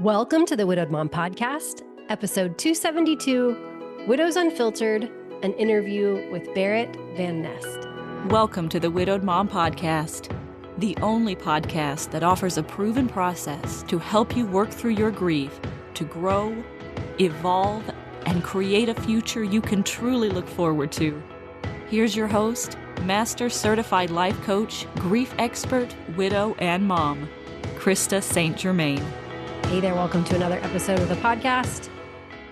Welcome to the Widowed Mom Podcast, episode 272, Widows Unfiltered, an interview with Berit Van Neste. Welcome to the Widowed Mom Podcast, the only podcast that offers a proven process to help you work through your grief, to grow, evolve, and create a future you can truly look forward to. Here's your host, Master Certified Life Coach, Grief Expert, Widow, and Mom, Krista St-Germain. Hey there, welcome to another episode of the podcast.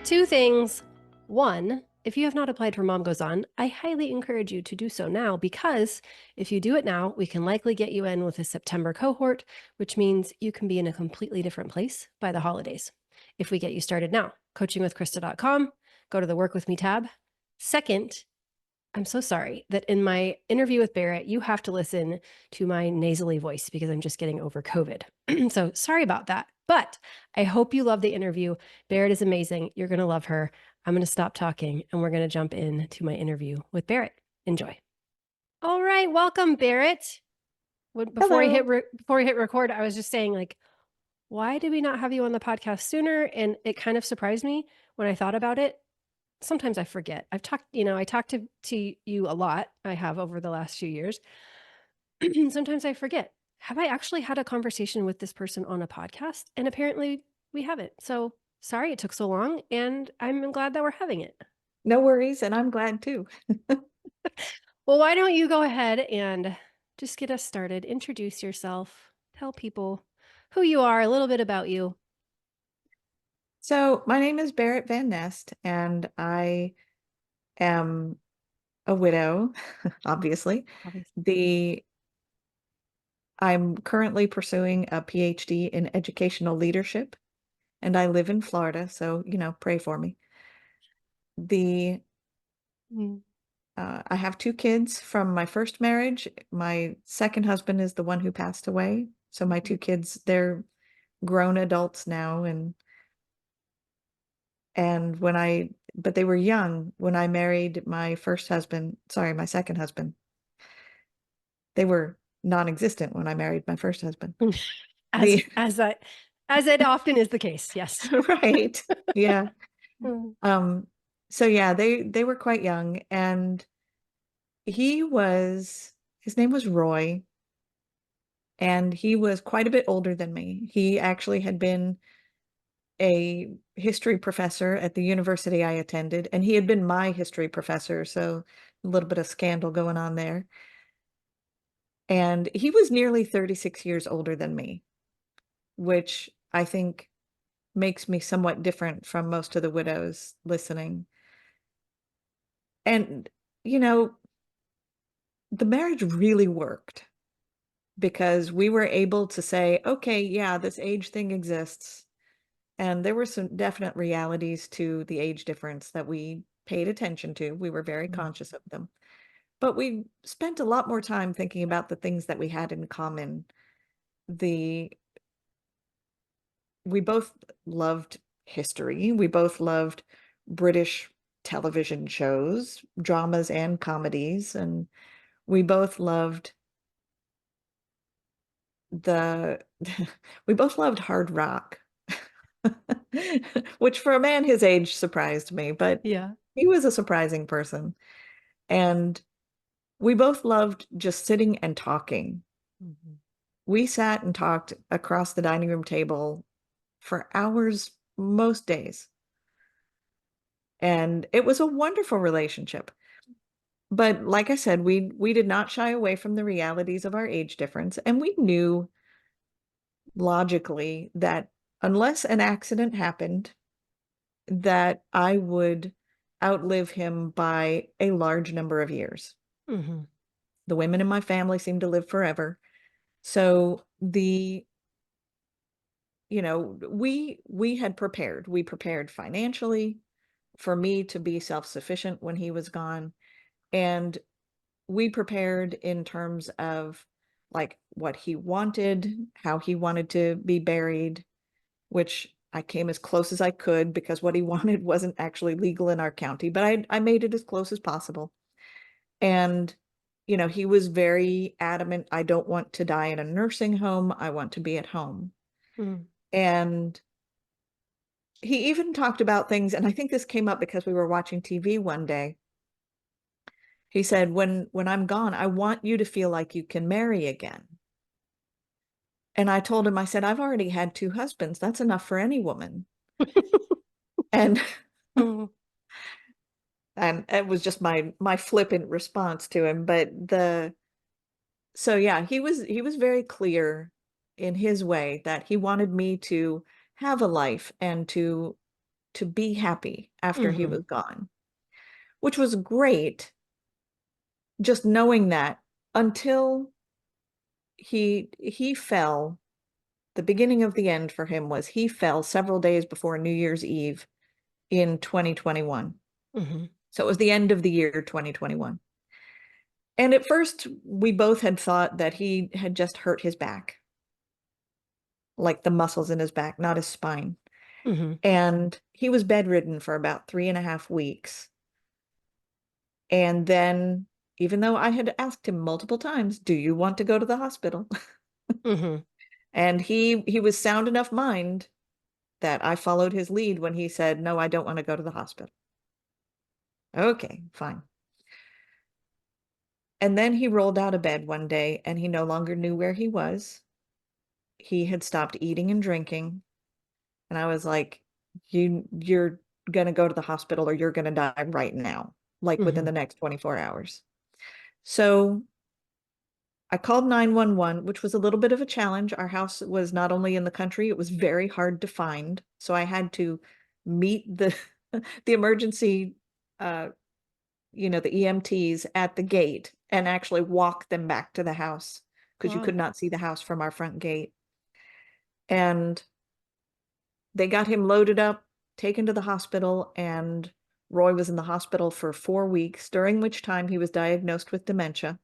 Two things. One, if you have not applied for Mom Goes On, I highly encourage you to do so now, because if you do it now, we can likely get you in with a September cohort, which means you can be in a completely different place by the holidays. If we get you started now, coachingwithkrista.com, go to the Work With Me tab. Second, I'm so sorry that in my interview with Barrett, you have to listen to my nasally voice because I'm just getting over COVID. So sorry about that. But I hope you love the interview. Barrett is amazing. You're going to love her. I'm going to stop talking and we're going to jump into my interview with Barrett. Enjoy. All right. Welcome, Barrett. Before we hit record, I was just saying, like, why did we not have you on the podcast sooner? And it kind of surprised me when I thought about it. Sometimes I forget. I talked to you a lot. I have over the last few years. Sometimes I forget. Have I actually had a conversation with this person on a podcast? And apparently we haven't. So sorry it took so long, and I'm glad that we're having it. No worries, and I'm glad too. Well, why don't you go ahead and just get us started. Introduce yourself. Tell people who you are, a little bit about you. So my name is Berit Van Neste, and I am a widow, obviously. I'm currently pursuing a PhD in educational leadership, and I live in Florida, so, pray for me. I have two kids from my first marriage. My second husband is the one who passed away. So my two kids, they're grown adults now, but they were young when I married my my second husband. They were non-existent when I married my first husband. As it often is the case. Yes. Right. Yeah. So yeah, they were quite young, and his name was Roy, and he was quite a bit older than me. He actually had been a history professor at the university I attended, and he had been my history professor, so a little bit of scandal going on there. And he was nearly 36 years older than me, which I think makes me somewhat different from most of the widows listening. And, the marriage really worked because we were able to say, okay, yeah, this age thing exists. And there were some definite realities to the age difference that we paid attention to. We were very conscious of them. But we spent a lot more time thinking about the things that we had in common. We both loved history. We both loved British television shows, dramas and comedies. And we both loved we both loved hard rock. Which for a man his age surprised me, but Yeah. he was a surprising person. And we both loved just sitting and talking. Mm-hmm. We sat and talked across the dining room table for hours most days. And it was a wonderful relationship. But like I said, we did not shy away from the realities of our age difference. And we knew logically that unless an accident happened, that I would outlive him by a large number of years. Mm-hmm. The women in my family seem to live forever. So we had prepared. We prepared financially for me to be self-sufficient when he was gone. And we prepared in terms of like what he wanted, how he wanted to be buried, which I came as close as I could because what he wanted wasn't actually legal in our county, but I made it as close as possible. And, he was very adamant, I don't want to die in a nursing home. I want to be at home. Mm. And he even talked about things, and I think this came up because we were watching TV one day. He said, when I'm gone, I want you to feel like you can marry again. And I told him, I said, I've already had 2 husbands. That's enough for any woman. And Mm. and it was just my flippant response to him. But so yeah, he was very clear in his way that he wanted me to have a life and to be happy after he was gone, which was great. Just knowing that until he fell, the beginning of the end for him was he fell several days before New Year's Eve in 2021. So it was the end of the year 2021. And at first, we both had thought that he had just hurt his back, like the muscles in his back, not his spine. And he was bedridden for about 3.5 weeks. And then, even though I had asked him multiple times, do you want to go to the hospital? And he was sound enough mind that I followed his lead when he said, no, I don't want to go to the hospital. Okay, fine. And then he rolled out of bed one day and he no longer knew where he was. He had stopped eating and drinking. And I was like, you're going to go to the hospital or you're going to die right now, like within the next 24 hours. So I called 911, which was a little bit of a challenge. Our house was not only in the country, it was very hard to find. So I had to meet the the emergency the EMTs at the gate and actually walk them back to the house because you could not see the house from our front gate. And they got him loaded up, taken to the hospital, and Roy was in the hospital for 4 weeks, during which time he was diagnosed with dementia.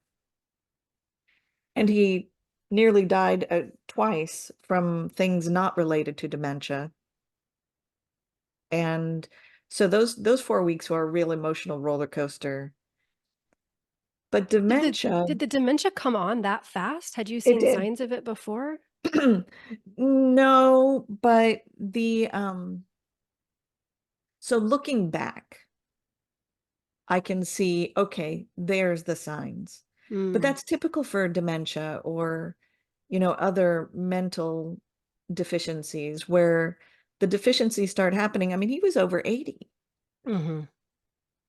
And he nearly died twice from things not related to dementia. And so those 4 weeks were a real emotional roller coaster. But dementia, Did the dementia come on that fast? Had you it seen did. signs of it before? No, but so looking back, I can see, okay, there's the signs. But that's typical for dementia or, other mental deficiencies where the deficiencies start happening. I mean, he was over 80.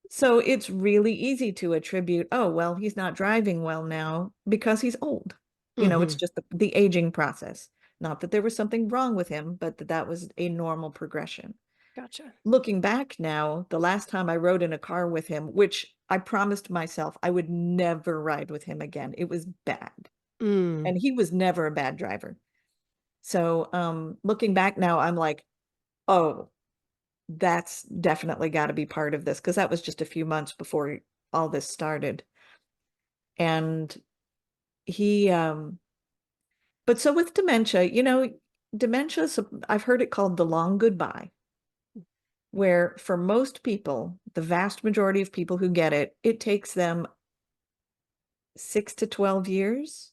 So it's really easy to attribute, oh, well, he's not driving well now because he's old. It's just the aging process. Not that there was something wrong with him, but that was a normal progression. Gotcha. Looking back now, the last time I rode in a car with him, which I promised myself I would never ride with him again. It was bad. And he was never a bad driver. So looking back now, I'm like, oh, that's definitely got to be part of this because that was just a few months before all this started. And he but so with dementia, dementia, I've heard it called the long goodbye, where for most people, the vast majority of people who get it, it takes them 6 to 12 years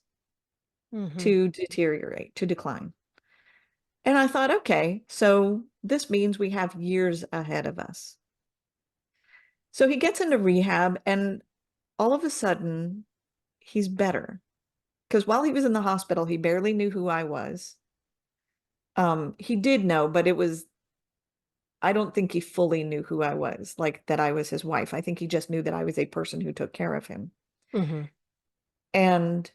to deteriorate, to decline. And I thought, okay, so this means we have years ahead of us. So he gets into rehab and all of a sudden he's better. Because while he was in the hospital, he barely knew who I was. He did know, but I don't think he fully knew who I was, like that I was his wife. I think he just knew that I was a person who took care of him. And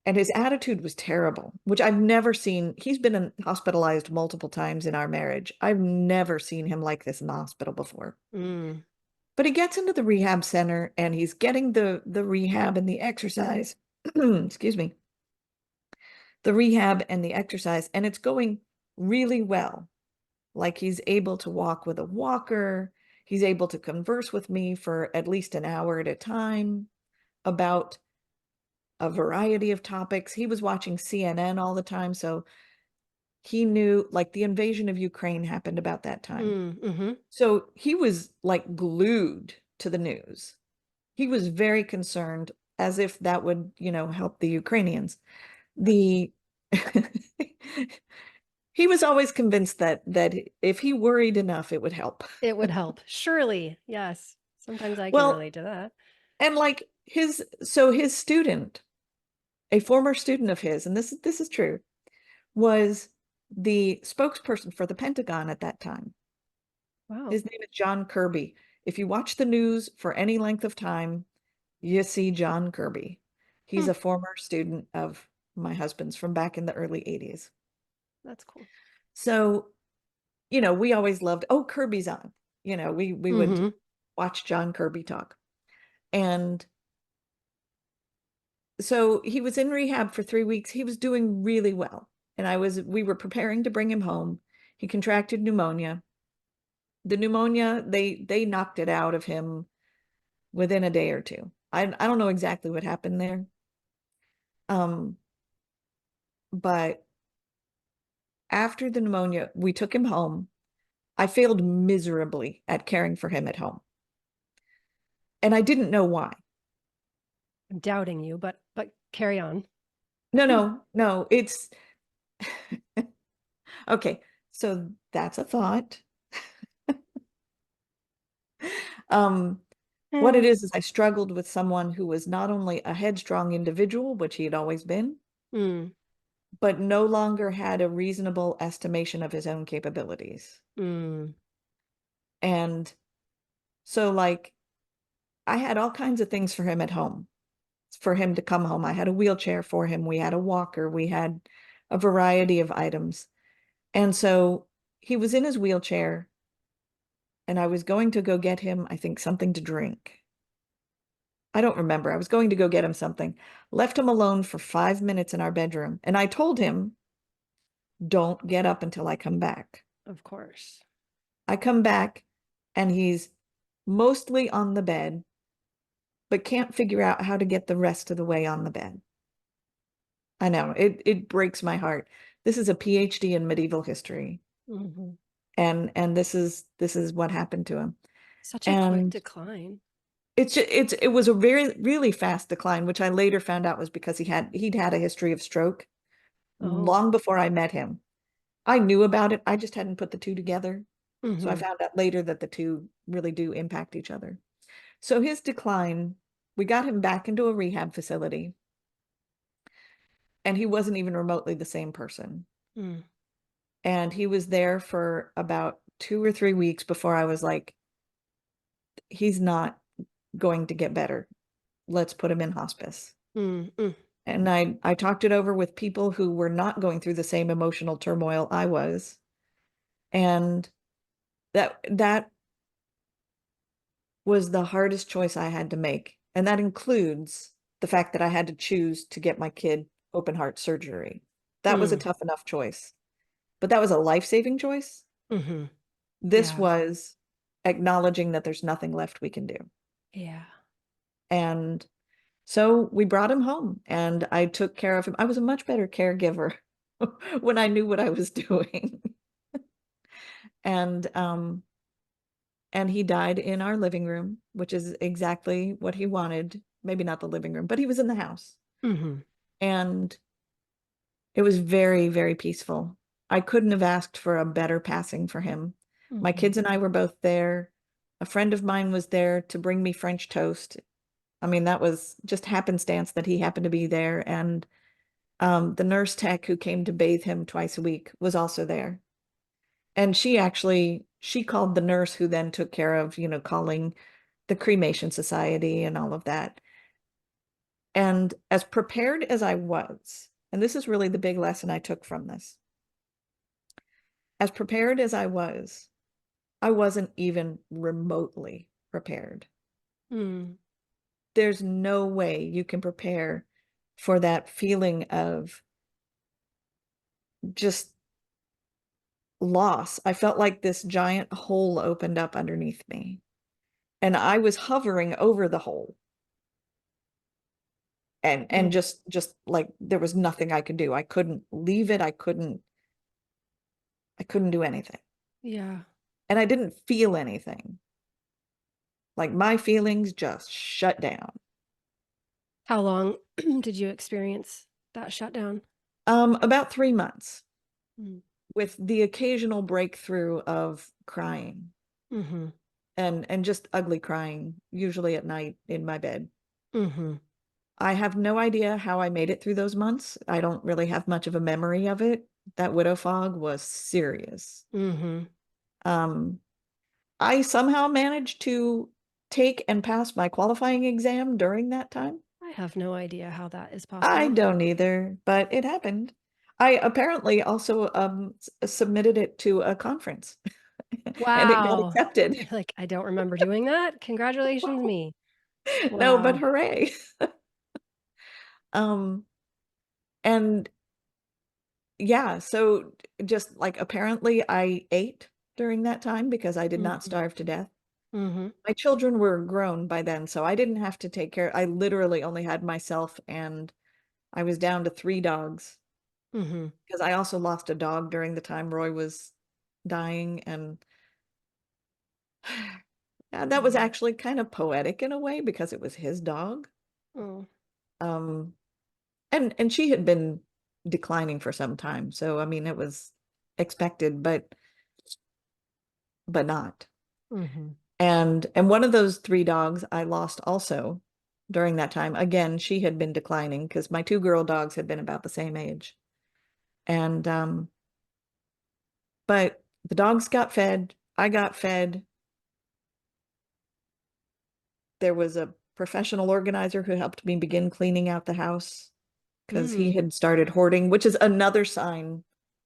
his attitude was terrible, which I've never seen. He's been hospitalized multiple times in our marriage. I've never seen him like this in the hospital before. But he gets into the rehab center and he's getting the rehab and the exercise. Excuse me. The rehab and the exercise, and it's going really well. Like he's able to walk with a walker. He's able to converse with me for at least an hour at a time about a variety of topics. He was watching CNN all the time, so he knew, like, the invasion of Ukraine happened about that time. So he was like glued to the news. He was very concerned, as if that would, help the Ukrainians. The He was always convinced that if he worried enough, it would help. It would help. Surely. Yes. Sometimes I can Well, relate to that. and like his student, a former student of his, and this is true, was the spokesperson for the Pentagon at that time. Wow. His name is John Kirby. If you watch the news for any length of time, you see John Kirby. He's Hmm. a former student of my husband's from back in the early 80s. That's cool. So, we always loved, oh, Kirby's on. We would watch John Kirby talk. And so he was in rehab for 3 weeks. He was doing really well. And we were preparing to bring him home. He contracted pneumonia. The pneumonia, they knocked it out of him within a day or two. I don't know exactly what happened there. But after the pneumonia, we took him home. I failed miserably at caring for him at home. And I didn't know why. I'm doubting you, but carry on. No, it's okay. So that's a thought. What it is I struggled with someone who was not only a headstrong individual, which he had always been, but no longer had a reasonable estimation of his own capabilities. And so, like, I had all kinds of things for him at home, for him to come home. I had a wheelchair for him. We had a walker. We had a variety of items. And so he was in his wheelchair, and I was going to go get him, I think, something to drink. I don't remember. I was going to go get him something, left him alone for 5 minutes in our bedroom. And I told him, don't get up until I come back. Of course. I come back and he's mostly on the bed, but can't figure out how to get the rest of the way on the bed. I know, it breaks my heart. This is a PhD in medieval history. And this is what happened to him. Such a quick decline. It was a really fast decline, which I later found out was because he'd had a history of stroke long before I met him. I knew about it. I just hadn't put the two together. So I found out later that the two really do impact each other. So his decline, we got him back into a rehab facility, and he wasn't even remotely the same person. And he was there for about 2 or 3 weeks before I was like, he's not going to get better. Let's put him in hospice. And I talked it over with people who were not going through the same emotional turmoil I was. And that was the hardest choice I had to make. And that includes the fact that I had to choose to get my kid open heart surgery. That was a tough enough choice, but that was a life-saving choice. This was acknowledging that there's nothing left we can do. Yeah. And so we brought him home, and I took care of him. I was a much better caregiver when I knew what I was doing. And he died in our living room, which is exactly what he wanted. Maybe not the living room, but he was in the house. And it was very, very peaceful. I couldn't have asked for a better passing for him. My kids and I were both there. A friend of mine was there to bring me French toast. I mean, that was just happenstance that he happened to be there. And the nurse tech who came to bathe him twice a week was also there. And she called the nurse who then took care of, calling the cremation society and all of that. And as prepared as I was, and this is really the big lesson I took from this, as prepared as I wasn't even remotely prepared. There's no way you can prepare for that feeling of just loss. I felt like this giant hole opened up underneath me, and I was hovering over the hole. And just like there was nothing I could do. I couldn't leave it. I couldn't do anything. Yeah. And I didn't feel anything. Like my feelings just shut down. How long did you experience that shutdown? About 3 months. with the occasional breakthrough of crying Mm-hmm. and just ugly crying, usually at night in my bed. Mm-hmm. I have no idea how I made it through those months. I don't really have much of a memory of it. That widow fog was serious. Mm-hmm. Um, I somehow managed to take and pass my qualifying exam during that time. I have no idea how that is I possible. don't either, but it happened. I apparently also submitted it to a conference and it got Wow. accepted. You're like, I don't remember doing that. Congratulations, me. No, but Wow. hooray. Um, and yeah, so just like apparently I ate during that time because I did not Mm-hmm. starve to death. Mm-hmm. My children were grown by then, so I didn't have to take care. I literally only had myself, and I was down to 3 dogs Mm-hmm. because I also lost a dog during the time Roy was dying. And that was Yeah. actually kind of poetic in a way because it was his dog. Oh. Um, and she had been declining for some time. So I mean it was expected, but not. Mm-hmm. And one of those 3 dogs I lost also during that time. Again, she had been declining because my 2 girl dogs had been about the same age. And but the dogs got fed, I got fed. There was a professional organizer who helped me begin cleaning out the house because he Mm. had started hoarding, which is another sign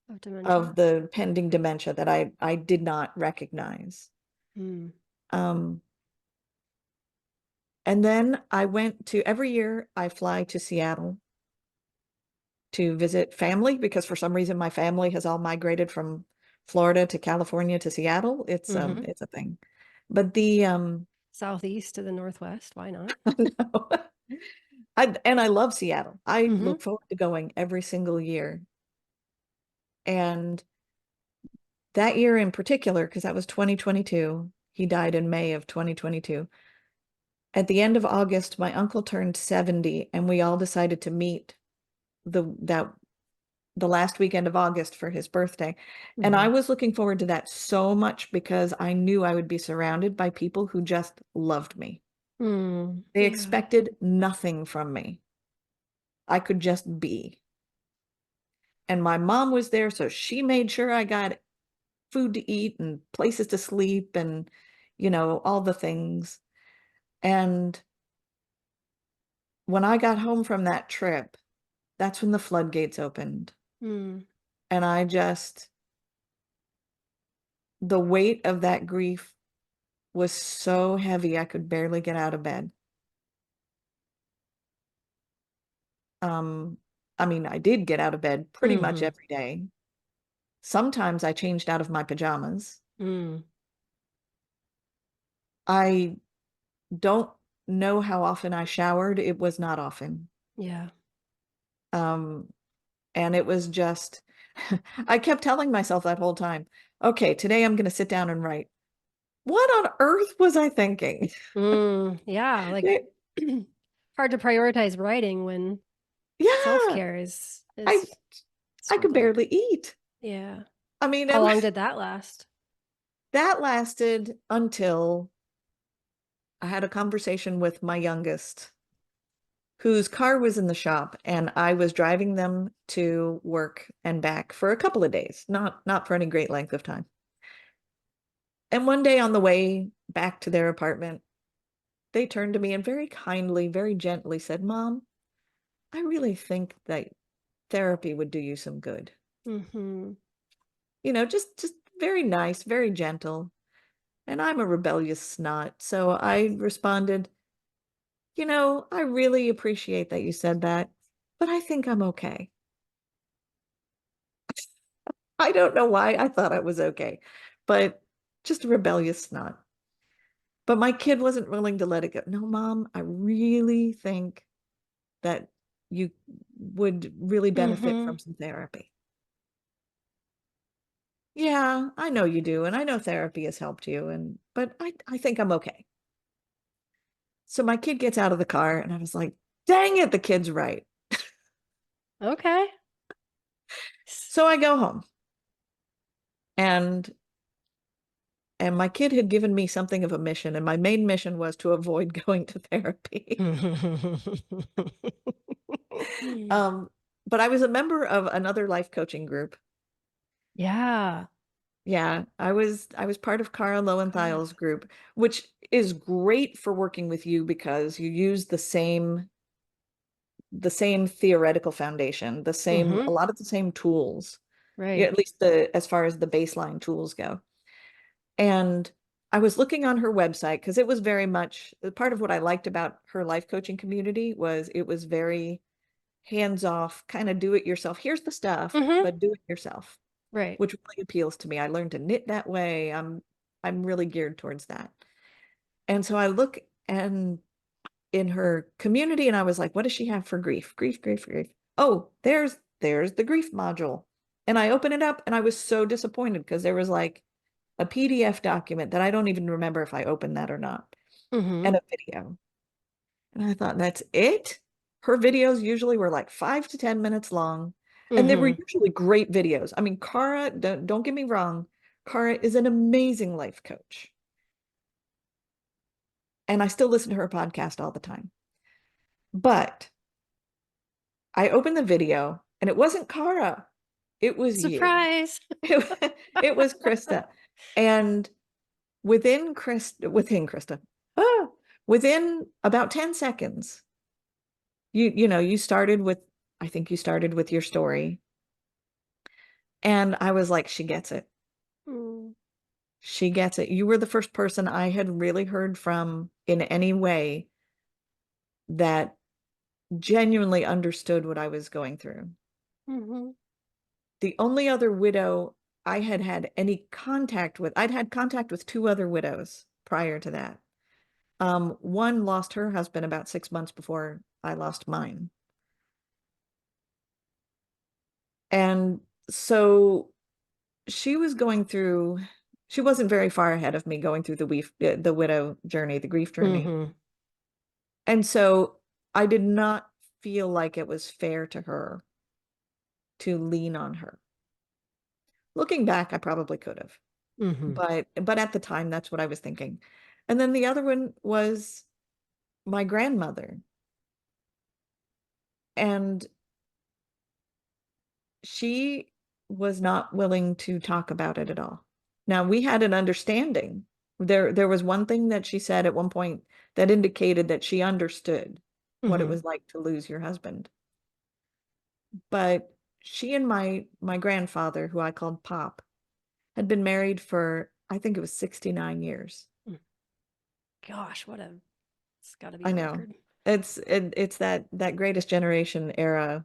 Of dementia. of the pending dementia that I did not recognize. Mm. Um, and then I went to every year I fly to Seattle to visit family because for some reason my family has all migrated from Florida to California to Seattle. Mm-hmm. It's a thing. But the Southeast to the northwest. Why not? no. And I love Seattle. I Mm-hmm. look forward to going every single year. And that year in particular, because that was 2022, he died in May of 2022. At the end of August, my uncle turned 70, and we all decided to meet the last weekend of August for his birthday. And I Mm-hmm. was looking forward to that so much because I knew I would be surrounded by people who just loved me. Mm. They Yeah. expected nothing from me. I could just be. And my mom was there, so she made sure I got food to eat and places to sleep and, all the things. And when I got home from that trip, that's when the floodgates opened. Mm. And the weight of that grief was so heavy, I could barely get out of bed. Um, I mean, I did get out of bed pretty much Mm-hmm. every day. Sometimes I changed out of my pajamas. Mm. I don't know how often I showered. It was not often. Yeah. Um, and it was just, I kept telling myself that whole time, okay, today I'm going to sit down and write. What on earth was I thinking? Mm. Yeah. Like hard to prioritize writing when Yeah, self-care I is I could struggling. barely eat. Yeah. I mean, How long did that last? that lasted until I had a conversation with my youngest, whose car was in the shop, and I was driving them to work and back for a couple of days, not for any great length of time. And one day on the way back to their apartment, they turned to me and very kindly, very gently said, "Mom, I really think that therapy would do you some good." Mm-hmm. Just very nice, very gentle. And I'm a rebellious snot, so I responded, I really appreciate that you said that, but I think I'm okay. I don't know why I thought I was okay, but just a rebellious snot. But my kid wasn't willing to let it go. No, Mom, I really think that you would really benefit Mm-hmm. from some therapy. Yeah, I know you do, and I know therapy has helped you, but I think I'm okay. So my kid gets out of the car, and I was like, dang it, the kid's right. Okay. So I go home. And my kid had given me something of a mission, and my main mission was to avoid going to therapy. But I was a member of another life coaching group. Yeah. Yeah, I was part of Cara Lowenthal's group, which is great for working with you because you use the same theoretical foundation, a lot of the same tools. Yeah, Right. at least as far as the baseline tools go. And I was looking on her website because it was very much part of what I liked about her life coaching community was it was very hands-off, kind of do it yourself. Here's the stuff, but do it yourself, Right. which really appeals to me. I learned to knit that way. I'm really geared towards that. And so I look and in her community and I was like, what does she have for grief? Grief, grief, grief. Oh, there's the grief module. And I open it up and I was so disappointed because there was like a PDF document that I don't even remember if I opened that or not, and a video. And I thought, that's it? Her videos usually were like 5 to 10 minutes long, and they were usually great videos. I mean, Cara, don't get me wrong, Cara is an amazing life coach. And I still listen to her podcast all the time. But I opened the video and it wasn't Cara. It was you. Surprise. It was Krista. And within Krista, within about 10 seconds, you started with, I think you started with your story. And I was like, she gets it. Mm. She gets it. You were the first person I had really heard from in any way that genuinely understood what I was going through. The only other widow I had had any contact with, I'd had contact with 2 other widows prior to that. One lost her husband about 6 months before I lost mine. And so she wasn't very far ahead of me going through the widow journey, the grief journey. And so I did not feel like it was fair to her to lean on her. Looking back, I probably could have. But at the time, that's what I was thinking. And then the other one was my grandmother. And she was not willing to talk about it at all. Now, we had an understanding. There was one thing that she said at one point that indicated that she understood what it was like to lose your husband. But she and my grandfather, who I called Pop, had been married for, I think it was 69 years. Gosh, it's got to be I a know. record. It's that Greatest Generation era.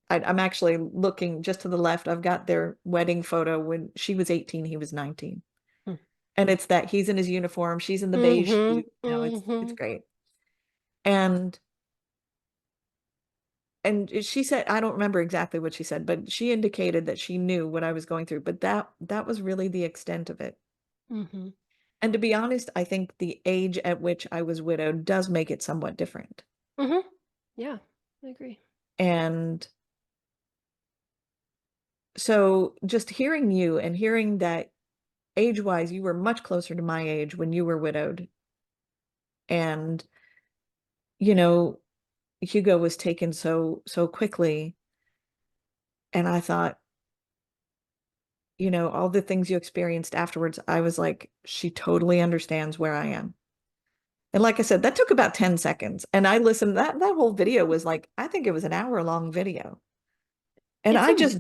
I'm actually looking just to the left. I've got their wedding photo when she was 18, he was 19. And it's that he's in his uniform, she's in the beige suit. It's great. And she said, I don't remember exactly what she said, but she indicated that she knew what I was going through, but that was really the extent of it. And to be honest, I think the age at which I was widowed does make it somewhat different. Yeah, I agree. And so just hearing you and hearing that age-wise, you were much closer to my age when you were widowed. And, Hugo was taken so quickly. And I thought, all the things you experienced afterwards, I was like, she totally understands where I am. And like I said, that took about 10 seconds. And I listened, that whole video was like, I think it was an hour-long video. And I just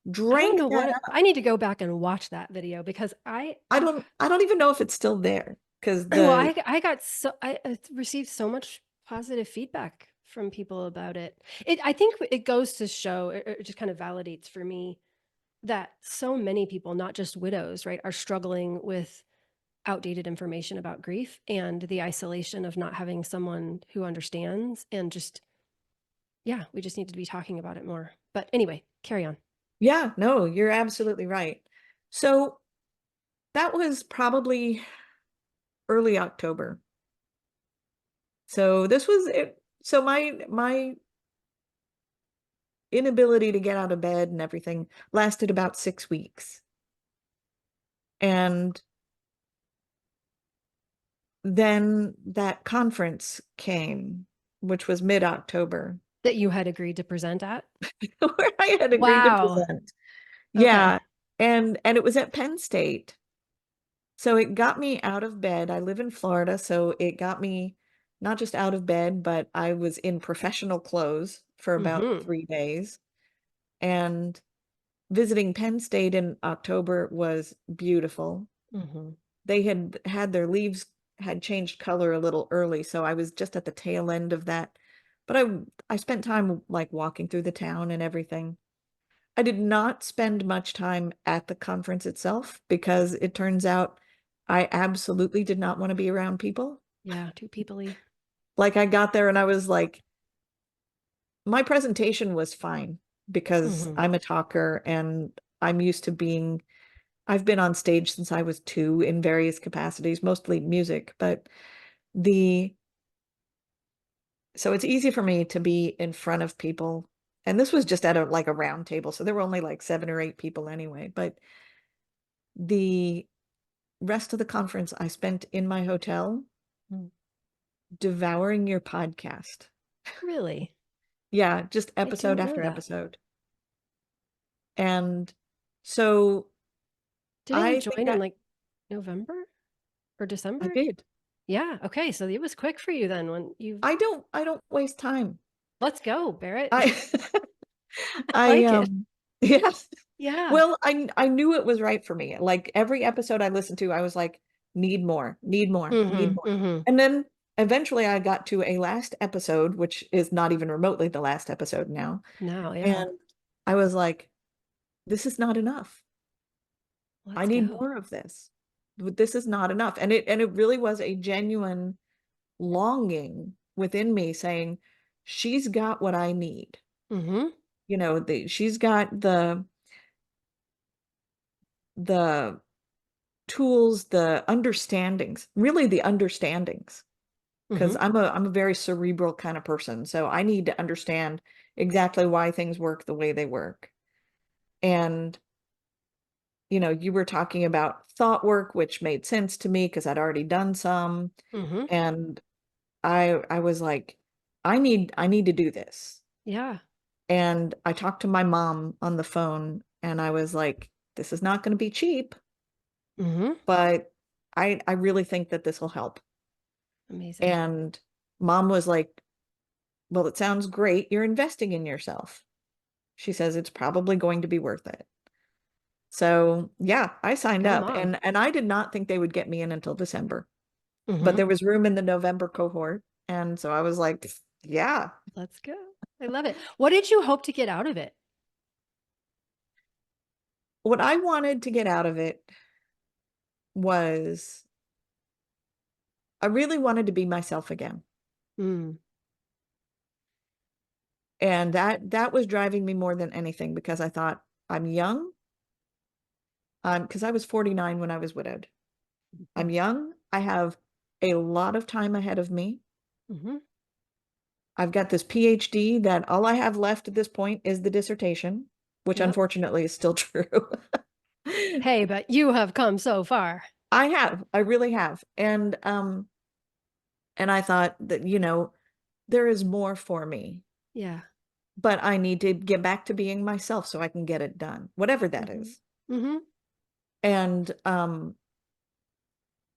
drank that up. I need to go back and watch that video because I don't even know if it's still there because I received so much positive feedback from people about it. I think it goes to show, it just kind of validates for me that so many people, not just widows, right, are struggling with outdated information about grief and the isolation of not having someone who understands, and just, yeah, we just need to be talking about it more. But anyway, carry on. Yeah, no, you're absolutely right. So that was probably early October. So this was it. So my inability to get out of bed and everything lasted about 6 weeks. And then that conference came, which was mid-October, That you had agreed to present at? where I had agreed to Wow. present. Okay. Yeah. And it was at Penn State. So it got me out of bed. I live in Florida, so it got me not just out of bed, but I was in professional clothes for about Mm-hmm. 3 days. And visiting Penn State in October was beautiful. Mm-hmm. They had their leaves had changed color a little early, so I was just at the tail end of that. But I spent time like walking through the town and everything. I did not spend much time at the conference itself because it turns out I absolutely did not want to be around people. Yeah, too people-y. Like I got there and I was like, my presentation was fine because Mm-hmm. I'm a talker and I'm used to being, I've been on stage since I was 2 in various capacities, mostly music, but the, so it's easy for me to be in front of people. And this was just at a like a round table, so there were only like 7 or 8 people anyway, but the rest of the conference I spent in my hotel Mm. devouring your podcast. Really? Yeah, just I episode didn't know after that. episode. And so Didn't you I think join in like November or I December? did. Yeah. Okay. So it was quick for you then when you I don't waste time. let's go, Barrett. I I I like it. yeah. Yeah. Well, I knew it was right for me. Like every episode I listened to, I was like, need more, need more, need Mm-hmm. more. Mm-hmm. And then eventually I got to a last episode, which is not even remotely the last episode now. Now, yeah. And I was like, this is not enough. I Let's need go. more of this. This is not enough. And it really was a genuine longing within me saying, she's got what I need. Mm-hmm. She's got the tools, the understandings, really the understandings. Because Mm-hmm. I'm a very cerebral kind of person. So I need to understand exactly why things work the way they work. And you were talking about thought work, which made sense to me because I'd already done some. Mm-hmm. And I was like, I need to do this. Yeah. And I talked to my mom on the phone and I was like, this is not going to be cheap, Mm-hmm. but I really think that this will help. Amazing. And mom was like, well, it sounds great. You're investing in yourself. She says it's probably going to be worth it. So yeah, I signed Go up mom. and I did not think they would get me in until December, but Mm-hmm. there was room in the November cohort. And so I was like, yeah, Let's go. I love it. What did you hope to get out of it? what I wanted to get out of it was I really wanted to be myself again. Mm. And that was driving me more than anything because I thought I'm young. Because I was 49 when I was widowed. I'm young. I have a lot of time ahead of me. Mm-hmm. I've got this PhD that all I have left at this point is the dissertation, which Yep. unfortunately is still true. Hey, but you have come so far. I really have. And I thought that, there is more for me, Yeah. but I need to get back to being myself so I can get it done, whatever that Mm-hmm. is. Mm-hmm. And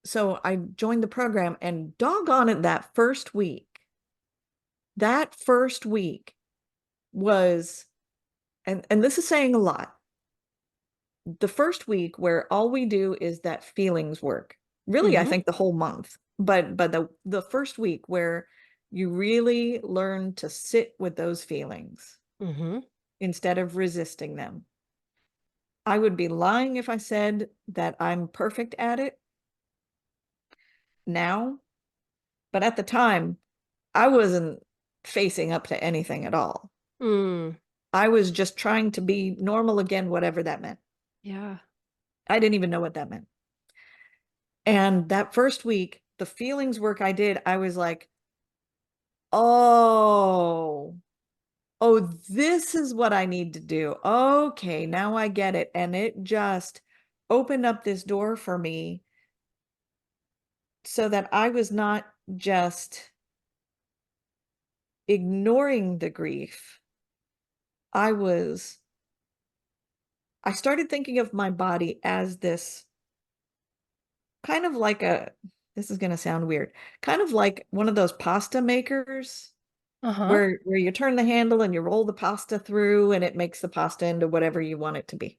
so I joined the program and doggone it, that first week was, and this is saying a lot. The first week where all we do is that feelings work. Really, I Mm-hmm. think the whole month, but the first week where you really learn to sit with those feelings Mm-hmm. instead of resisting them. I would be lying if I said that I'm perfect at it now, but at the time, I wasn't facing up to anything at all. Mm. I was just trying to be normal again, whatever that meant. Yeah. I didn't even know what that meant. And that first week, the feelings work I did, I was like, oh, this is what I need to do. Okay, now I get it. And it just opened up this door for me so that I was not just ignoring the grief. I started thinking of my body as this kind of like this is going to sound weird, kind of like one of those pasta makers Uh-huh. where you turn the handle and you roll the pasta through and it makes the pasta into whatever you want it to be.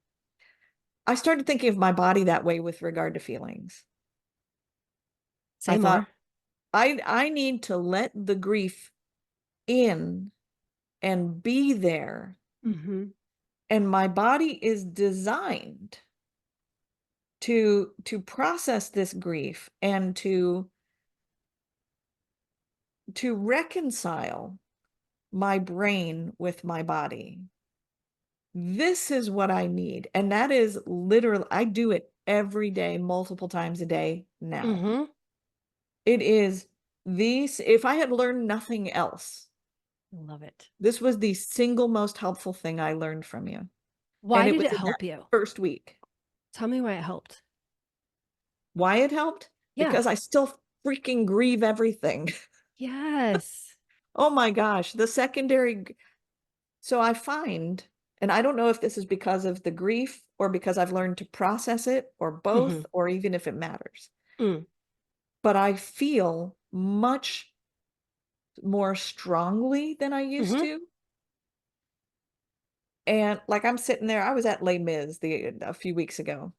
I started thinking of my body that way with regard to feelings. Say I thought, more. I need to let the grief in and be there. Mm-hmm. And my body is designed to process this grief and to reconcile my brain with my body. This is what I need. And that is literally, I do it every day, multiple times a day now. Mm-hmm. It is these, if I had learned nothing else, Love it. this was the single most helpful thing I learned from you. Why And it did was it in that help you? first week. Tell me why it helped. Why it helped? Yeah. Because I still freaking grieve everything. Yes. Oh my gosh, the secondary. So I find, and I don't know if this is because of the grief or because I've learned to process it or Mm-hmm. both, or even if it matters, Mm. but I feel much more strongly than I used Mm-hmm. to. And like I'm sitting there, I was at Les Mis a few weeks ago,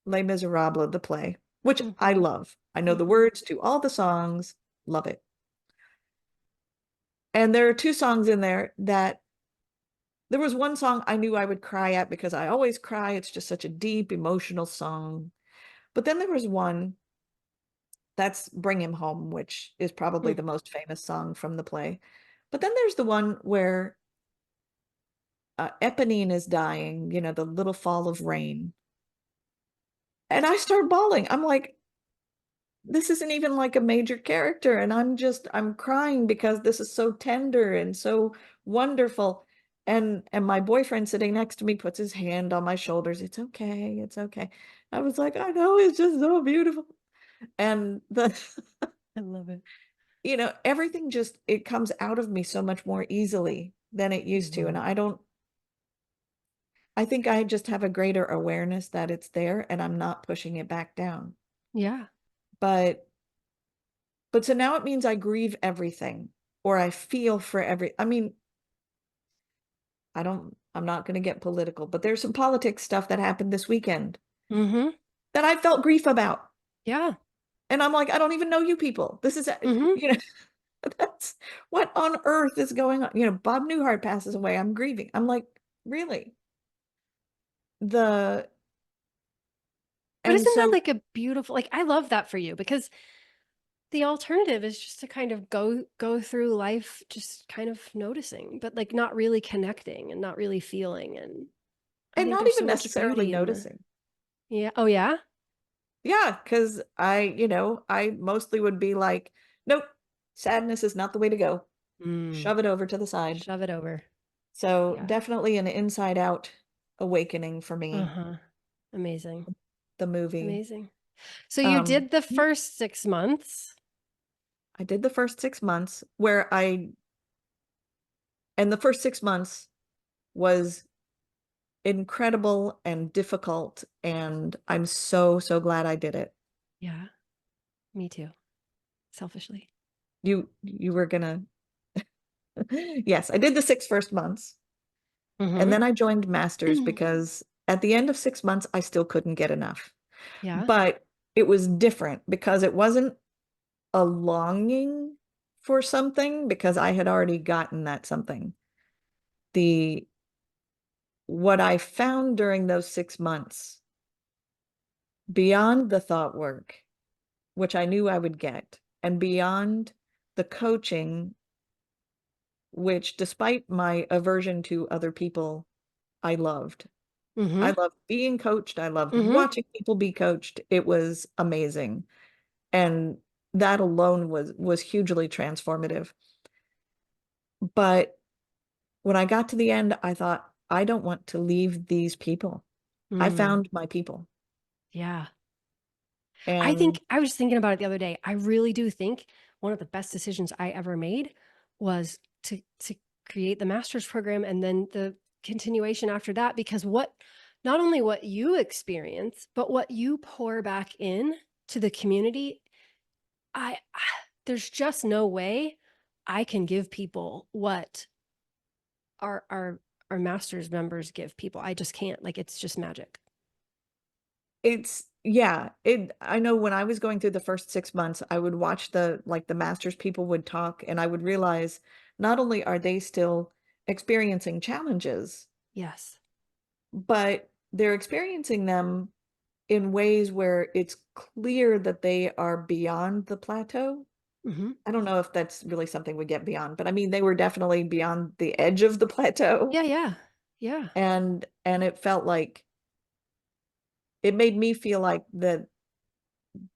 Les Miserables, the play, which I Mm-hmm. love. I know the Mm-hmm. words to all the songs, love it. And there are two songs in there that there was one song I knew I would cry at because I always cry. It's just such a deep, emotional song. But then there was one that's Bring Him Home, which is probably Mm. the most famous song from the play. But then there's the one where Eponine is dying, the little fall of rain. And I start bawling. I'm like, this isn't even like a major character. And I'm crying because this is so tender and so wonderful. And my boyfriend sitting next to me puts his hand on my shoulders. It's okay. It's okay. I was like, I know, it's just so beautiful. And I love it. everything just, it comes out of me so much more easily than it used to. And Mm-hmm. I think I just have a greater awareness that it's there and I'm not pushing it back down. Yeah. But so now it means I grieve everything or I feel for I mean, I'm not going to get political, but there's some politics stuff that happened this weekend Mm-hmm. that I felt grief about. Yeah. And I'm like, I don't even know you people. This is, Mm-hmm. that's what on earth is going on. Bob Newhart passes away. I'm grieving. I'm like, really? The, But and isn't that so, like a beautiful, like I love that for you because the alternative is just to kind of go through life just kind of noticing, but like not really connecting and not really feeling. And I and think not there's even so much necessarily beauty in the noticing. yeah. Oh yeah. Yeah, because I mostly would be like, nope, sadness is not the way to go. Mm. Shove it over to the side. Shove it over. So Yeah. definitely an inside out awakening for me, Uh-huh. Amazing. the movie. Amazing. So you Um, did the first 6 months. I did the first 6 months and the first 6 months was incredible and difficult, and I'm so, so glad I did it. Yeah. Me too. Selfishly. You were gonna, yes, I did the 6 first months. And Mm-hmm. then I joined Masters because at the end of 6 months, I still couldn't get enough. Yeah. But it was different because it wasn't a longing for something because I had already gotten that something. The what I found during those 6 months, beyond the thought work, which I knew I would get, and beyond the coaching, which despite my aversion to other people, I loved. I Mm-hmm. loved being coached. I loved Mm-hmm. watching people be coached. It was amazing. And that alone was hugely transformative. But when I got to the end, I thought, I don't want to leave these people. I Mm. found my people. Yeah. I And think I was thinking about it the other day. I really do think one of the best decisions I ever made was to create the master's program and then the continuation after that, because not only what you experience, but what you pour back in to the community, I there's just no way I can give people what our master's members give people. I just can't. Like, it's just magic. I know when I was going through the first 6 months, I would watch the masters people would talk, and I would realize not only are they still experiencing challenges, Yes. but they're experiencing them in ways where it's clear that they are beyond the plateau. Mm-hmm. I don't know if that's really something we get beyond, but I mean, they were definitely beyond the edge of the plateau. Yeah, yeah. Yeah. And it felt like it made me feel like that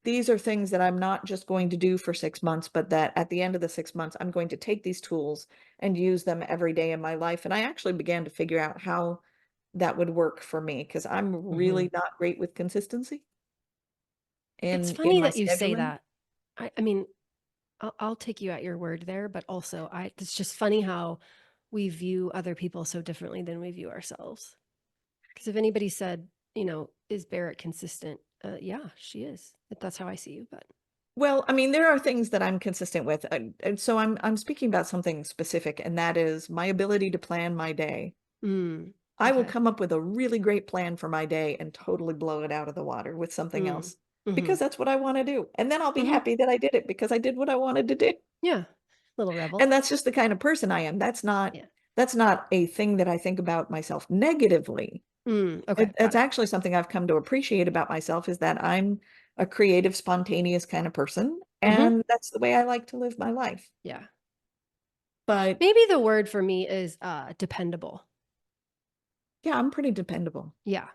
these are things that I'm not just going to do for 6 months, but that at the end of the 6 months, I'm going to take these tools and use them every day in my life. And I actually began to figure out how that would work for me because I'm Mm-hmm. really not great with consistency It's in funny my that you say scheduling. that. I mean, I'll take you at your word there, but also it's just funny how we view other people so differently than we view ourselves. Because if anybody said, is Barrett consistent? Yeah, she is. That's how I see you. But Well, I mean, there are things that I'm consistent with, and so I'm speaking about something specific, and that is my ability to plan my day. I will okay. come up with a really great plan for my day and totally blow it out of the water with something Mm. else Mm-hmm. because that's what I want to do. And then I'll be Mm-hmm. happy that I did it because I did what I wanted to do. Yeah. Little rebel. And that's just the kind of person I am. Yeah. That's not a thing that I think about myself negatively. Okay. Got It's it. actually something I've come to appreciate about myself is that I'm a creative, spontaneous kind of person, Mm-hmm. and that's the way I like to live my life. Yeah. But Maybe the word for me is dependable. yeah, I'm pretty dependable. Yeah.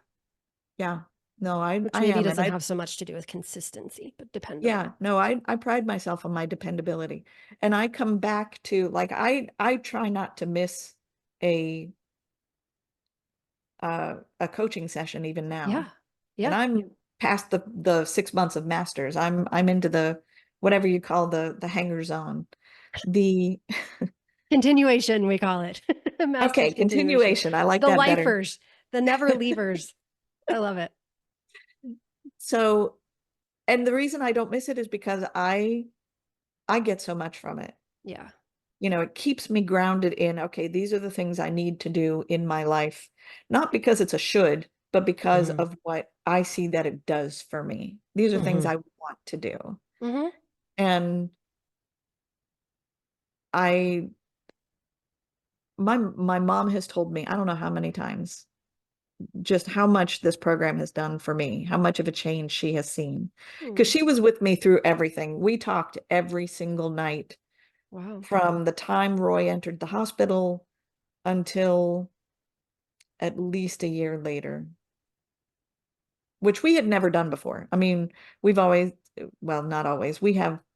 Yeah. No, I Which I maybe am. And doesn't I have so much to do with consistency, but dependable. Yeah, no, I pride myself on my dependability. And I come back to like I try not to miss a a coaching session even now. Yeah. And Yeah. I'm past the 6 months of masters. I'm into the whatever you call the hangers on. The Continuation, we call it. okay, Master's continuation. continuation. I like The that better. lifers, the never leavers. I love it. So, and the reason I don't miss it is because I get so much from it. Yeah. It keeps me grounded in, okay, these are the things I need to do in my life, not because it's a should, but because Mm-hmm. of what I see that it does for me. These are things Mm-hmm. I want to do. Mm-hmm. And I my mom has told me, I don't know how many times, just how much this program has done for me, how much of a change she has seen. Because Mm. she was with me through everything. We talked every single night Wow. from the time Roy entered the hospital until at least a year later, which we had never done before. I mean, we've always, well, not always,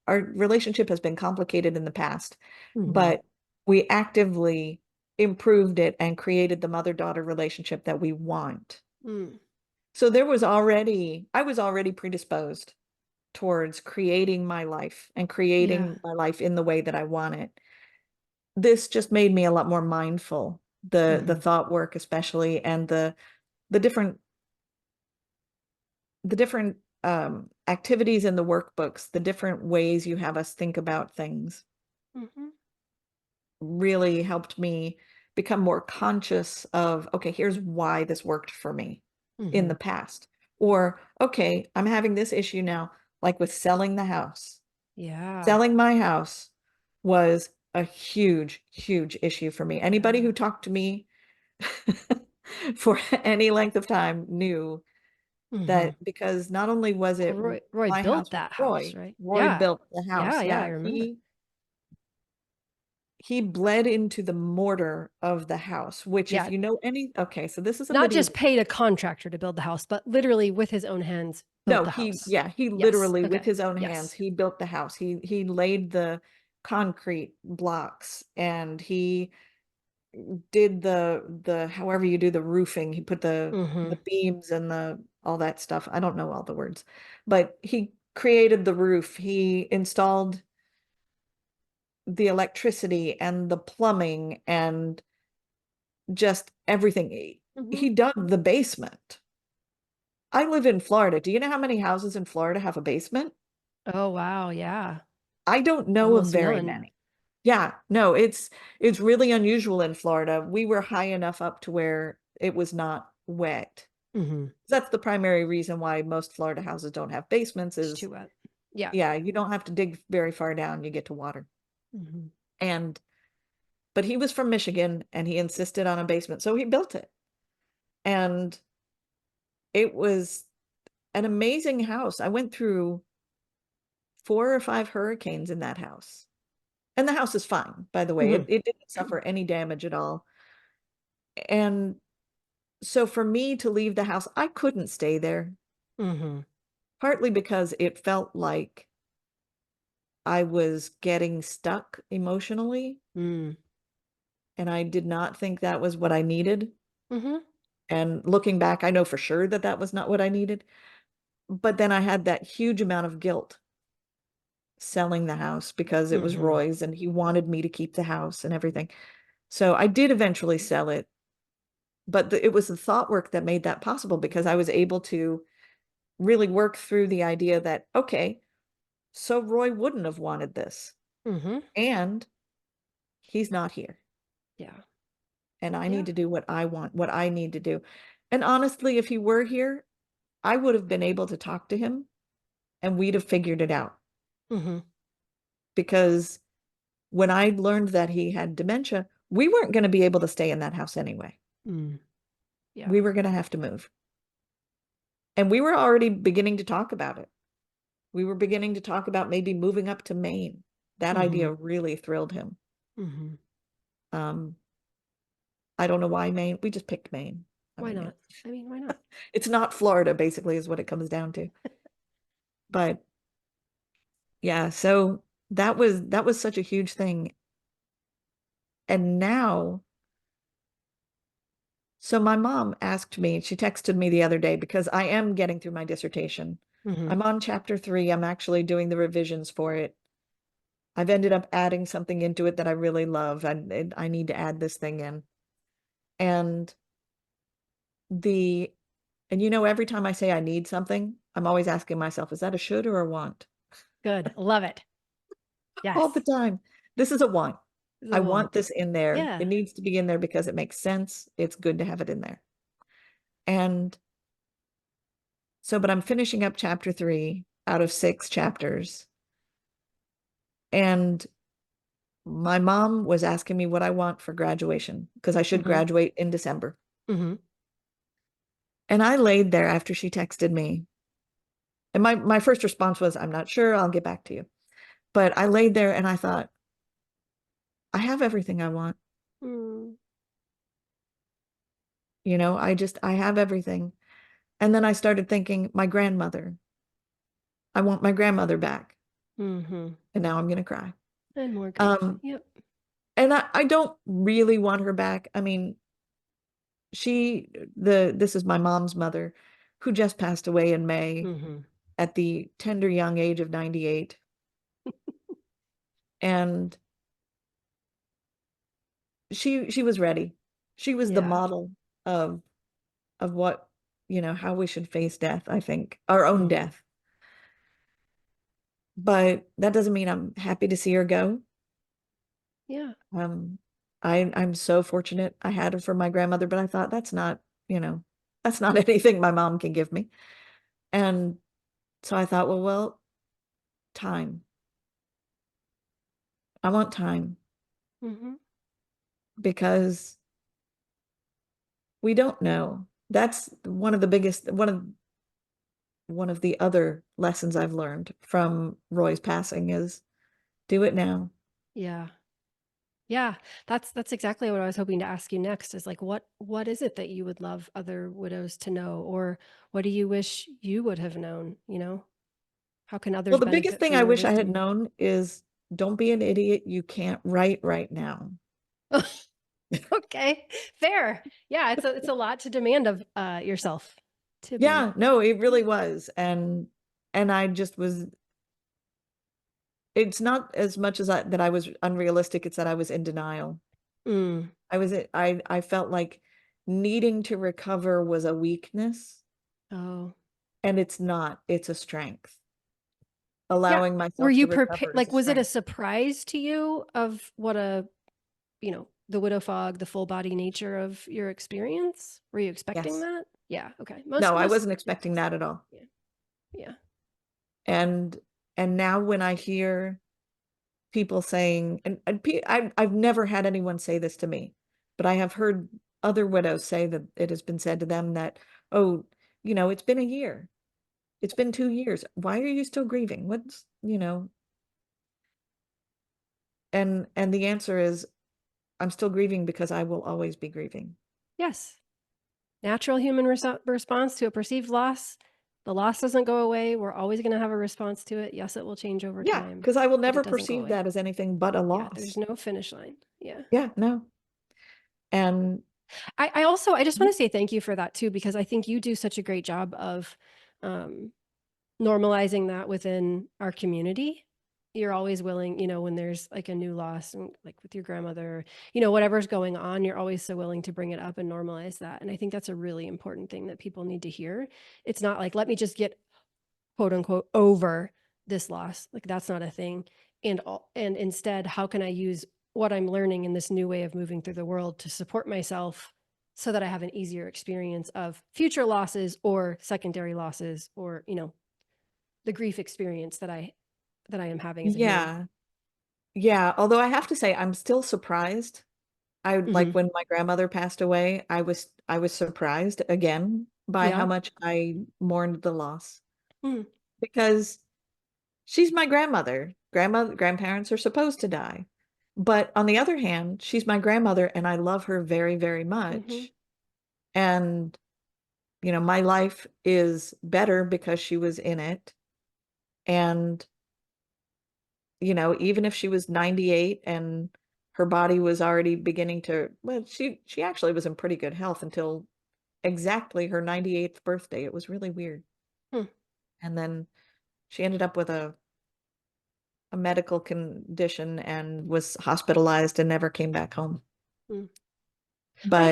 our relationship has been complicated in the past, Mm-hmm. but we actively improved it and created the mother-daughter relationship that we want. Mm. So I was already predisposed towards creating my life and Yeah. creating my life in the way that I want it. This just made me a lot more mindful, the Mm-hmm. thought work especially, and the different activities in the workbooks, the different ways you have us think about things Mm-hmm. really helped me become more conscious of, okay, here's why this worked for me in Mm-hmm. the past. Or, okay, I'm having this issue now, like with selling the house. Yeah. Selling my house was a huge, huge issue for me. Anybody Yeah. who talked to me for any length of time knew Mm-hmm. that because not only was it Roy my built house with that house, Roy, right? Roy Yeah. built the Yeah. house. Yeah. I Yeah, remember. he bled into the mortar of the house, which if Yeah. you know okay, so this is a Not medieval. just paid a contractor to build the house, but literally with his own hands built No, the house. he Yes. literally with Okay. his own hands, Yes. he built the house. He laid the concrete blocks and he did the however you do the roofing. He put the Mm-hmm. beams and the all that stuff. I don't know all the words, but he created the roof. He installed the electricity and the plumbing and just everything. He dug the basement. I live in Florida. Do you know how many houses in Florida have a basement? Oh, wow. Yeah. I don't know of Almost very none. many. Yeah, no, it's really unusual in Florida. We were high enough up to where it was not wet. That's the primary reason why most Florida houses don't have basements It's is, too wet. Yeah. yeah, you don't have to dig very far down, you get to water. And but he was from Michigan and he insisted on a basement, so he built it. And it was an amazing house. I went through 4 or 5 hurricanes in that house. And the house is fine, by the way. It didn't suffer any damage at all. And so for me to leave the house, I couldn't stay there, partly because it felt like I was getting stuck emotionally, Mm. and I did not think that was what I needed. Mm-hmm. And looking back, I know for sure that that was not what I needed. But then I had that huge amount of guilt selling the house because it was Roy's and he wanted me to keep the house and everything. So I did eventually sell it, but it was the thought work that made that possible because I was able to really work through the idea that, okay, so Roy wouldn't have wanted this and he's not here. Yeah. And I Yeah. need to do what I want, what I need to do. And honestly, if he were here, I would have been able to talk to him and we'd have figured it out. Because when I learned that he had dementia, we weren't going to be able to stay in that house anyway. Yeah. We were going to have to move. And we were already beginning to talk about it. We were beginning to talk about maybe moving up to Maine. That idea really thrilled him. I don't know why Maine. We just picked Maine. Why not? I mean, why not? It's not Florida, basically, is what it comes down to. But yeah, so that was such a huge thing. And now, so my mom asked me, she texted me the other day because I am getting through my dissertation. I'm on chapter 3. I'm actually doing the revisions for it. I've ended up adding something into it that I really love, and I need to add this thing in. And every time I say I need something, I'm always asking myself, is that a should or a want? Good. Love it. Yes. All the time. This is a want. I want this in there. Yeah. It needs to be in there because it makes sense. It's good to have it in there. And so, but I'm finishing up chapter 3 out of 6 chapters. And my mom was asking me what I want for graduation because I should graduate in December. And I laid there after she texted me. And my first response was, I'm not sure. I'll get back to you. But I laid there and I thought, I have everything I want. I have everything. And then I started thinking, my grandmother. I want my grandmother back. And now I'm going to cry. And more grief. Yep. And I don't really want her back. I mean, this is my mom's mother who just passed away in May at the tender young age of 98. And she was ready. She was the model of what, how we should face death, I think, our own death. But that doesn't mean I'm happy to see her go. Yeah. I'm so fortunate I had her for my grandmother, but I thought that's not anything my mom can give me. And so I thought, well, time. I want time. Because we don't know. That's one of the other lessons I've learned from Roy's passing is do it now. Yeah. Yeah. That's exactly what I was hoping to ask you next is like, what is it that you would love other widows to know? Or what do you wish you would have known? How can others Well, the biggest benefit thing from I your wish I had wisdom? known is don't be an idiot. You can't write right now. Okay. Fair. Yeah. It's a lot to demand of yourself. to be. Yeah, no, it really was. And I just was, it's not as much as that I was unrealistic, it's that I was in denial. Mm. I felt like needing to recover was a weakness, Oh, and it's not, it's a strength. yeah. Allowing Were myself to you prepared? recover is a Like, was it a strength. surprise to you of what the widow fog, the full body nature of your experience? Were you expecting Yes. that? Yeah. Okay. No, I Most. wasn't expecting that at all. Yeah. Yeah. And now when I hear people saying, I've never had anyone say this to me, but I have heard other widows say that it has been said to them that, oh, it's been a year. It's been 2 years. Why are you still grieving? And the answer is, I'm still grieving because I will always be grieving. Yes. Natural human response to a perceived loss. The loss doesn't go away. We're always going to have a response to it. Yes, it will change over Yeah, time, because I will but never it doesn't go perceive away. that as anything but a Yeah, there's loss. no finish line. Yeah. Yeah, no. And I just want to say thank you for that too, because I think you do such a great job of um, normalizing that within our community. You're always willing, when there's like a new loss, and like with your grandmother, whatever's going on, you're always so willing to bring it up and normalize that. And I think that's a really important thing that people need to hear. It's not like, let me just get quote unquote over this loss. Like that's not a thing. And instead, how can I use what I'm learning in this new way of moving through the world to support myself so that I have an easier experience of future losses or secondary losses, or, the grief experience that I am having as a human. yeah, yeah. Although I have to say, I'm still surprised. Hmm. Like when my grandmother passed away, I was surprised again by how Yeah. much I mourned the loss, Mm. because she's my grandmother. Grandparents are supposed to die. But on the other hand, she's my grandmother and I love her very, very Hmm. much. And, my life is better because she was in it. And, even if she was 98 and her body was already beginning to, well, she actually was in pretty good health until exactly her 98th birthday. It was really weird. Mm. And then she ended up with a medical condition and was hospitalized and never came back home. Mm. But But I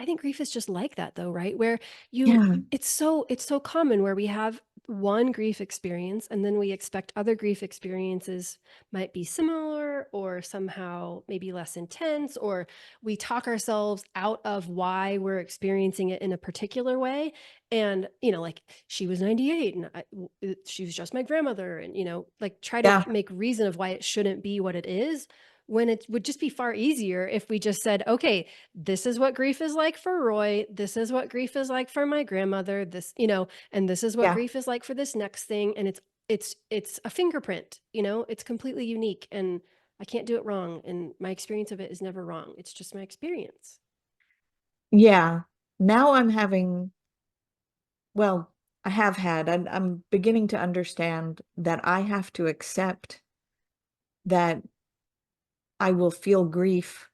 think grief is just like that though, right? Where you yeah, it's so common where we have one grief experience and then we expect other grief experiences might be similar or somehow maybe less intense, or we talk ourselves out of why we're experiencing it in a particular way. And, like she was 98 and she was just my grandmother, and, like try to yeah, make reason of why it shouldn't be what it is, when it would just be far easier if we just said, okay, this is what grief is like for Roy. This is what grief is like for my grandmother. And this is what yeah. grief is like for this next thing. And it's a fingerprint, it's completely unique, and I can't do it wrong. And my experience of it is never wrong. It's just my experience. Yeah. Now well, I have had, and I'm beginning to understand that I have to accept that I will feel grief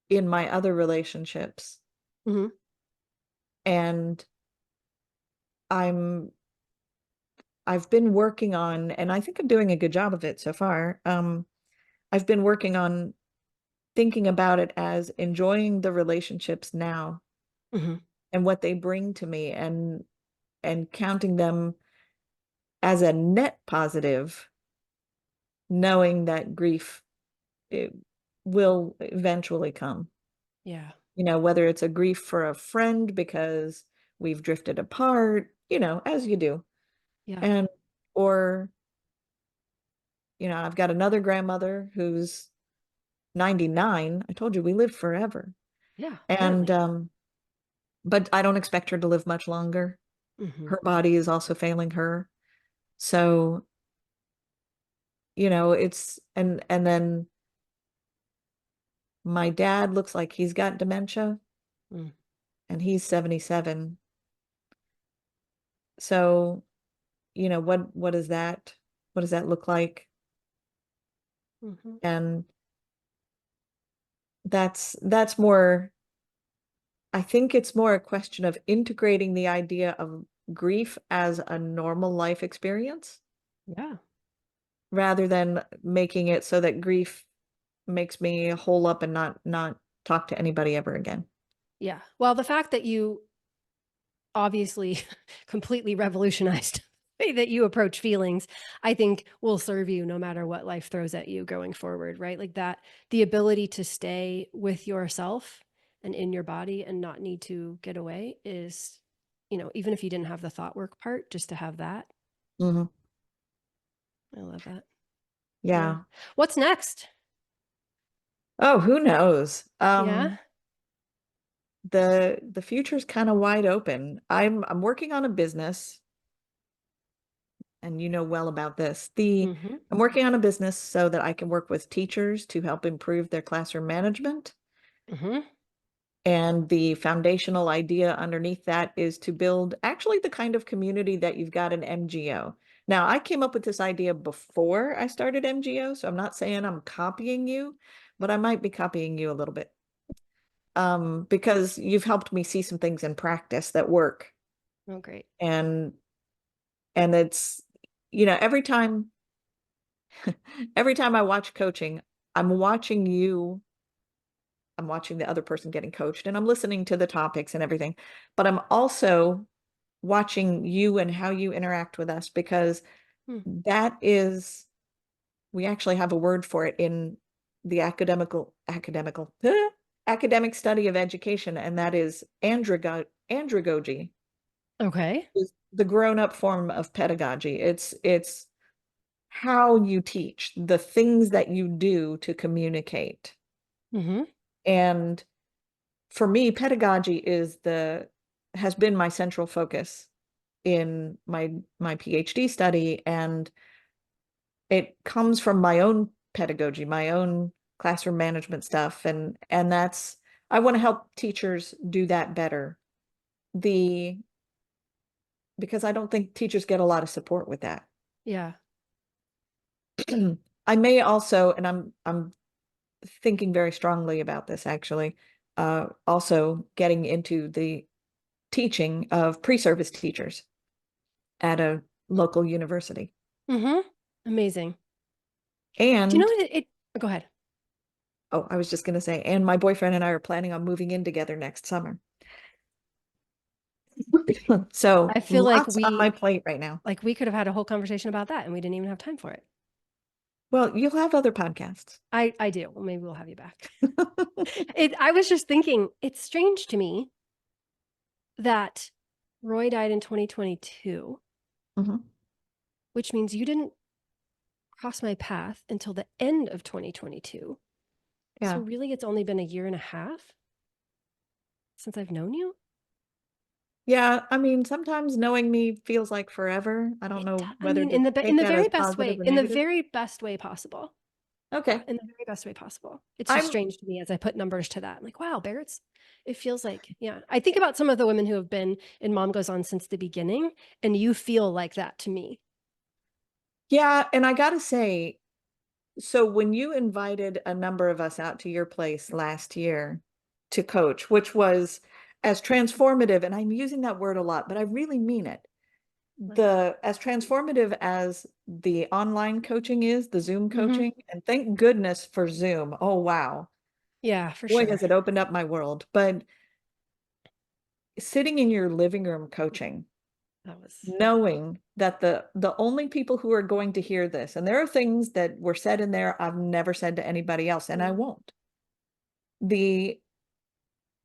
in my other relationships. Hmm. And I'm I've been working on, and I think I'm doing a good job of it so far. I've been working on thinking about it as enjoying the relationships now Hmm. and what they bring to me, and counting them as a net positive, knowing that grief, it will eventually come. Yeah. Whether it's a grief for a friend because we've drifted apart, as you do. Yeah. And or, I've got another grandmother who's 99. I told you we live forever. Yeah. And Apparently. but I don't expect her to live much longer. Hmm. Her body is also failing her. So, it's, and then my dad looks like he's got dementia Mm. and he's 77. So, what does that look like? Hmm. And that's more I think it's more a question of integrating the idea of grief as a normal life experience Yeah. rather than making it so that grief makes me hole up and not talk to anybody ever again. Yeah. Well, the fact that you obviously completely revolutionized the way that you approach feelings, I think will serve you no matter what life throws at you going forward, right? Like that, the ability to stay with yourself and in your body and not need to get away is, even if you didn't have the thought work part, just to have that. Mhm. I love that. Yeah. Yeah. What's next? Oh, who knows? Yeah. The future's kind of wide open. I'm working on a business, and you know well about this. Mm-hmm. I'm working on a business so that I can work with teachers to help improve their classroom management. Mm-hmm. And the foundational idea underneath that is to build actually the kind of community that you've got in MGO. Now, I came up with this idea before I started MGO, so I'm not saying I'm copying you, but I might be copying you a little bit. Because you've helped me see some things in practice that work. Oh, great. And it's, every time every time I watch coaching, I'm watching you, I'm watching the other person getting coached, and I'm listening to the topics and everything, but I'm also watching you and how you interact with us, because Hmm. that is, we actually have a word for it in the academic study of education, and that is andragogy. Okay. Is the grown-up form of pedagogy. It's how you teach, the things that you do to communicate. Mm-hmm. And for me, pedagogy has been my central focus in my PhD study, and it comes from my own pedagogy, my own classroom management stuff, and that's, I want to help teachers do that better. The Because I don't think teachers get a lot of support with that. Yeah. I may also, and I'm thinking very strongly about this actually, also getting into the teaching of pre-service teachers at a local university. Mm-hmm. Amazing. Do you know And what go ahead. oh, I was just going to say, and my boyfriend and I are planning on moving in together next summer. So I feel lots on my plate right now. we could have had a whole conversation about that and we didn't even have time for it. Well, you'll have other podcasts. I do. Well, maybe we'll have you back. I was just thinking, it's strange to me that Roy died in 2022, Mhm. which means you didn't cross my path until the end of 2022. So Yeah. really, it's only been a year and a half since I've known you. Yeah, I mean, sometimes knowing me feels like forever. I don't know I whether mean, to in take the that as very best positive way, or in the negative. very best way possible. Yeah, Okay. in the very best way possible. It's just I'm strange to me as I put numbers to that. I'm like, wow, Barrett's, it feels like, yeah. I think about some of the women who have been in Mom Goes On since the beginning, and you feel like that to me. Yeah, and I gotta say, so when you invited a number of us out to your place last year to coach, which was as transformative, and I'm using that word a lot, but I really mean it. As transformative as the online coaching is, the Zoom Mm-hmm. coaching, and thank goodness for Zoom. Oh, wow. Yeah, for Boy, sure. has it opened up my world. But sitting in your living room coaching, That was, knowing that the only people who are going to hear this, and there are things that were said in there I've never said to anybody else, and I won't. The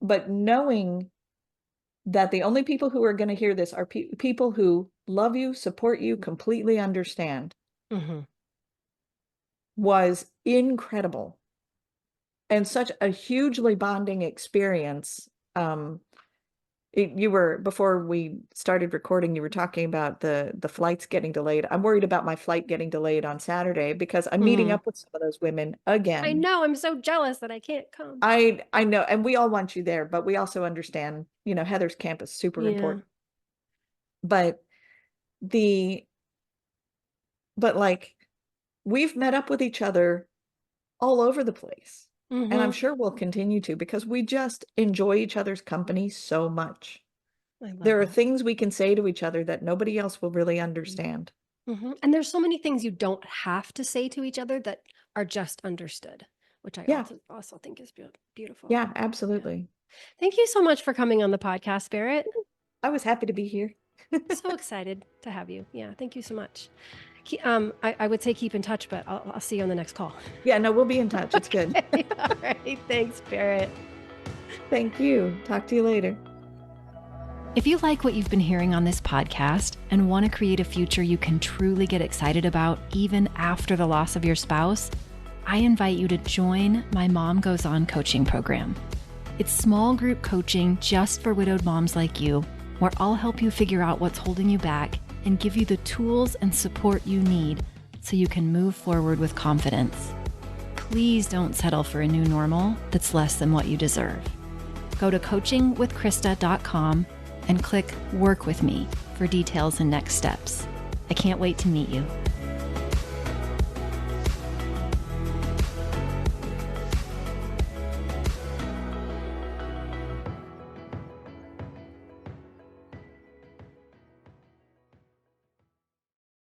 But knowing that the only people who are going to hear this are people who love you, support you, completely understand, mm-hmm. was incredible and such a hugely bonding experience. You were, before we started recording, you were talking about the flights getting delayed. I'm worried about my flight getting delayed on Saturday because I'm meeting Mm-hmm. up with some of those women I again. know. I'm so jealous that I can't come. I know, and we all want you there, but we also understand, Heather's camp is super Yeah. important. But the but like we've met up with each other all over the place. And I'm sure we'll continue to, because we just enjoy each other's company so much. I love There are that. things we can say to each other that nobody else will really understand. And there's so many things you don't have to say to each other that are just understood, which I Yeah. also think is beautiful. Yeah, absolutely. Thank you so much for coming on the podcast, Barrett. I was happy to be here. So excited to have you. Yeah, thank you so much. I would say keep in touch, but I'll see you on the next call. Yeah, no, we'll be in touch. It's good. Okay, all right. Thanks, Barrett. Thank you. Talk to you later. If you like what you've been hearing on this podcast and want to create a future you can truly get excited about even after the loss of your spouse, I invite you to join my Mom Goes On coaching program. It's small group coaching just for widowed moms like you, where I'll help you figure out what's holding you back and give you the tools and support you need so you can move forward with confidence. Please don't settle for a new normal that's less than what you deserve. Go to coachingwithkrista.com and click Work With Me for details and next steps. I can't wait to meet you.